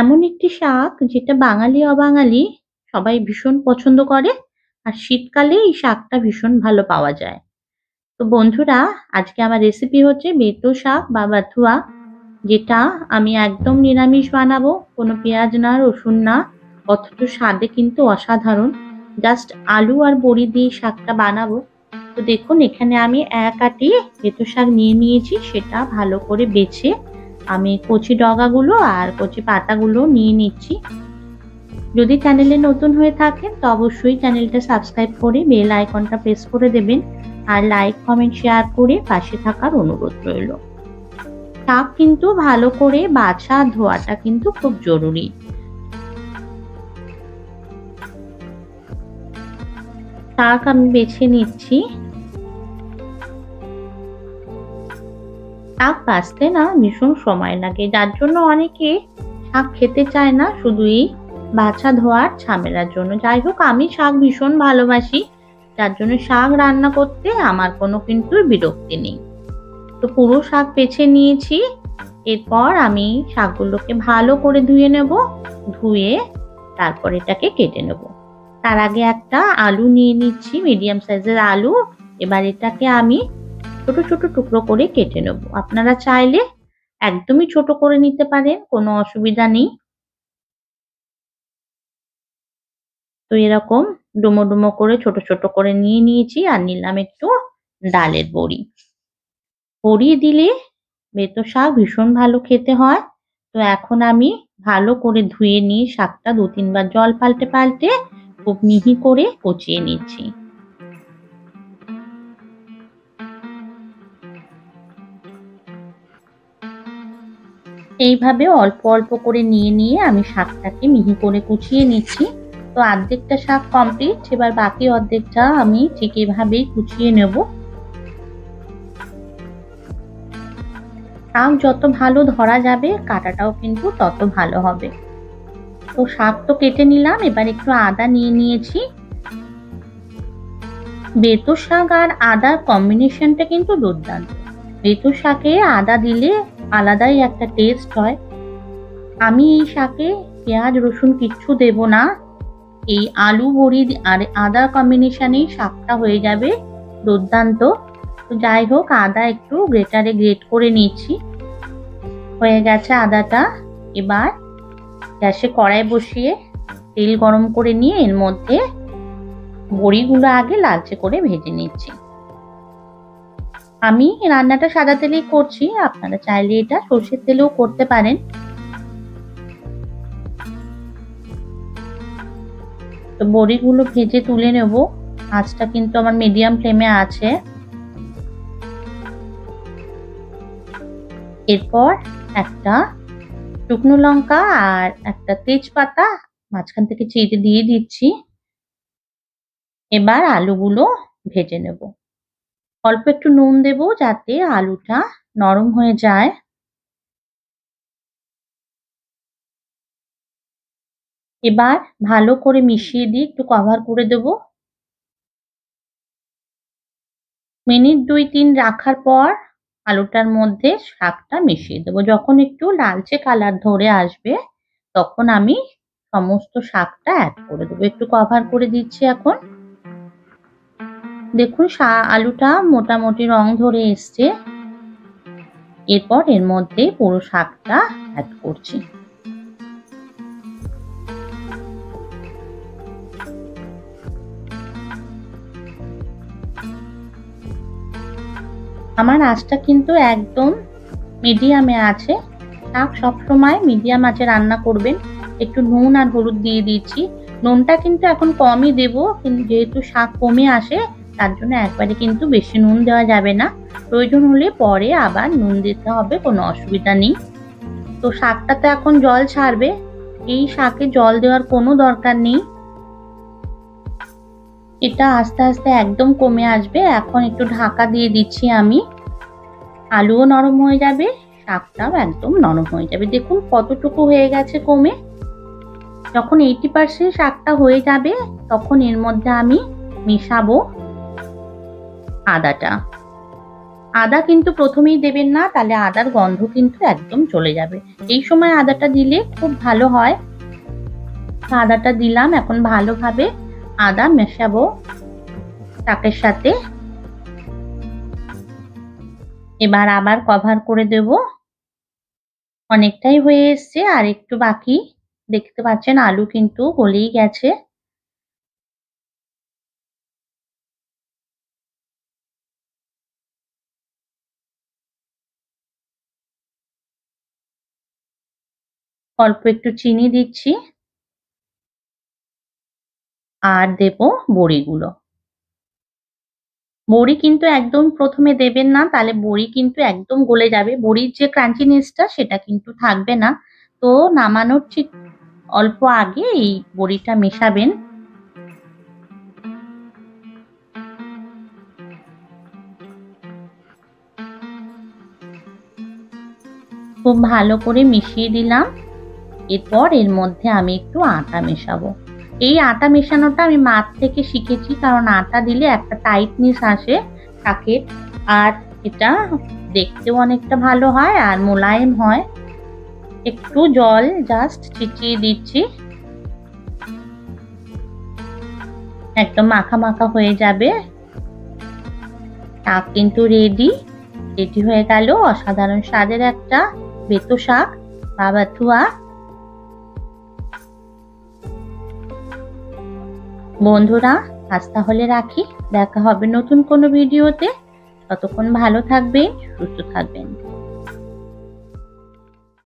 এমন একটি শাক যেটা বাঙালি অবাঙালি সবাই ভীষণ পছন্দ করে। আর শীতকালে এই শাকটা ভীষণ ভালো পাওয়া যায়। তো বন্ধুরা, আজকে আমার রেসিপি হচ্ছে বেতো শাক বা বাথুয়া, যেটা আমি একদম নিরামিষ বানাবো, কোনো পেঁয়াজ না, রসুন না, অথচ স্বাদে কিন্তু অসাধারণ। জাস্ট আলু আর বড়ি দিয়ে শাকটা বানাবো। তো দেখুন, এখানে আমি এক আঁটি বেতো শাক নিয়ে নিয়েছি, সেটা ভালো করে বেছে আমি কচি ডগাগুলো আর কচি পাতাগুলো নিয়ে নিচ্ছি। যদি চ্যানেলে নতুন হয়ে থাকেন তো অবশ্যই চ্যানেলটা সাবস্ক্রাইব করে বেল আইকনটা প্রেস করে দেবেন, আর লাইক কমেন্ট শেয়ার করে পাশে থাকার অনুরোধ রইল। শাক কিন্তু ভালো করে বাছা ধোয়াটা কিন্তু খুব জরুরি। শাক আমি বেছে নিচ্ছি। শাক বাছতে না ভীষণ সময় লাগে, যার জন্য অনেকে শাক খেতে চায় না, শুধু এই বাছা ধোয়ার ঝামেলার জন্য। যাই হোক, আমি শাক ভীষণ ভালোবাসি, যার জন্য শাক রান্না করতে আমার কোনো কিন্তু বিরক্তি নেই। তো পুরো শাক বেছে নিয়েছি। এরপর আমি শাকগুলোকে ভালো করে ধুয়ে নেব। ধুয়ে তারপর এটাকে কেটে নেব। তার আগে একটা আলু নিয়ে নিচ্ছি, মিডিয়াম সাইজের আলু। এবার এটাকে আমি ছোট ছোট টুকরো করে কেটে নেব। আপনারা চাইলে একদমই ছোট করে নিতে পারেন, কোনো অসুবিধা নেই। তো এরকম ডুমো ডুমো করে ছোট ছোট করে নিয়ে নিয়েছি। আর নিলাম একটু ডালের বড়ি। বড়ি দিলে বেতো শাক ভীষণ ভালো খেতে হয়। তো এখন আমি ভালো করে ধুয়ে নিয়ে শাকটা ২-৩ বার জল পাল্টে পাল্টে খুব মিহি করে কচিয়ে নিচ্ছি। এইভাবে অল্প অল্প করে নিয়ে নিয়ে আমি শাকটাকে মিহি করে কুচিয়ে নিচ্ছি। তো অর্ধেকটা শাক কমপ্লিট, এবার বাকি অর্ধেকটা আমি ঠিক এভাবেই কুচিয়ে নেব। শাক যত ভালো ধরা যাবে, কাটাটাও কিন্তু তত ভালো হবে। তো শাক তো কেটে নিলাম, এবার একটু আদা নিয়ে নিয়েছি। বেতো শাক আর আদার কম্বিনেশনটা কিন্তু দুর্দান্ত। বেতো শাকে আদা দিলে আলাদাই একটা টেস্ট হয়। আমি এই শাকে পেঁয়াজ রসুন কিচ্ছু দেব না, এই আলু বড়ি আর আদা কম্বিনেশনেই শাকটা হয়ে যাবে দুর্দান্ত। তো যাই হোক, আদা একটু গ্রেটারে গ্রেট করে নিচ্ছি। হয়ে গেছে আদাটা। এবার গ্যাসে কড়াই বসিয়ে তেল গরম করে নিয়ে এর মধ্যে বড়িগুলো আগে লালচে করে ভেজে নিচ্ছি। আমি রান্নাটা সাদা তেলেই করছি, আপনারা চাইলে এটা সর্ষের তেলেও করতে পারেন। তো বড়িগুলো ভেজে তুলে নেব। আঁচটা কিন্তু আমার মিডিয়াম ফ্লেমে আছে। এরপর একটা শুকনো লঙ্কা আর একটা তেজপাতা মাঝখান থেকে চিড়ে দিয়ে দিচ্ছি। এবার আলুগুলো ভেজে নেব। অল্প একটু নুন দেব যাতে আলুটা নরম হয়ে যায়। এবার ভালো করে মিশিয়ে দিয়ে একটু কভার করে দেব। মিনিট ২-৩ রাখার পর আলুটার মধ্যে শাকটা মিশিয়ে দেবো। যখন একটু লালচে কালার ধরে আসবে তখন আমি সমস্ত শাকটা অ্যাড করে দেবো। একটু কভার করে দিচ্ছি এখন। দেখুন আলুটা মোটামুটি রং ধরে এসছে। এরপর এর মধ্যে পুরো শাকটা অ্যাড করছি। আমার আঁচটা কিন্তু একদম মিডিয়ামে আছে। শাক সবসময় মিডিয়াম আঁচে রান্না করবেন। একটু নুন আর হলুদ দিয়ে দিচ্ছি। নুনটা কিন্তু এখন কমই দেব, কিন্তু যেহেতু শাক কমে আসে তার জন্য একবারে কিন্তু বেশি নুন দেওয়া যাবে না। প্রয়োজন হলে পরে আবার নুন দিতে হবে, কোনো অসুবিধা নেই। তো শাকটাতে এখন জল ছাড়বে। এই শাকে জল দেওয়ার কোনো দরকার নেই, এটা আস্তে আস্তে একদম কমে আসবে। এখন একটু ঢাকা দিয়ে দিচ্ছি আমি। আলুও নরম হয়ে যাবে, শাকটাও একদম নরম হয়ে যাবে। দেখুন কতটুকু হয়ে গেছে কমে। যখন 80% শাকটা হয়ে যাবে তখন এর মধ্যে আমি মেশাবো আদাটা। আদা কিন্তু প্রথমেই দেবেন না, তাহলে আদার গন্ধ কিন্তু একদম চলে যাবে। এই সময় আদাটা দিলে খুব ভালো হয়। আদাটা দিলাম, এখন ভালোভাবে আদা মেশাবো শাকের সাথে। এবার আবার কভার করে দেব। অনেকটাই হয়ে এসছে, আর একটু বাকি। দেখতে পাচ্ছেন আলু কিন্তু গলেই গেছে। অল্প একটু চিনি দিচ্ছি আর দেব বড়িগুলো। বড়ি কিন্তু একদম প্রথমে দেবেন না, তাহলে বড়ি কিন্তু একদম গলে যাবে। বড়ির যে ক্রাঞ্চিনেসটা সেটা কিন্তু থাকবে না। তো নামানোর ঠিক অল্প আগে এই বড়িটা মেশাবেন। খুব ভালো করে মিশিয়ে দিলাম। এরপর এর মধ্যে আমি একটু আটা মেশাবো। এই আটা মেশানোটা আমি মার থেকে শিখেছি, কারণ আটা দিলে একটা টাইটনেস আসে শাকের, আর এটা দেখতেও অনেকটা ভালো হয় আর মোলায়েম হয়। একটু জল জাস্ট ছিটিয়ে দিচ্ছি, একদম মাখা মাখা হয়ে যাবে। শাক কিন্তু রেডি হয়ে গেল। অসাধারণ স্বাদের একটা বেতো শাক বা বাথুয়া। বন্ধুরা আজ তাহলে রাখি, দেখা হবে নতুন কোনো ভিডিওতে। ততক্ষণ ভালো থাকবেন, সুস্থ থাকবেন।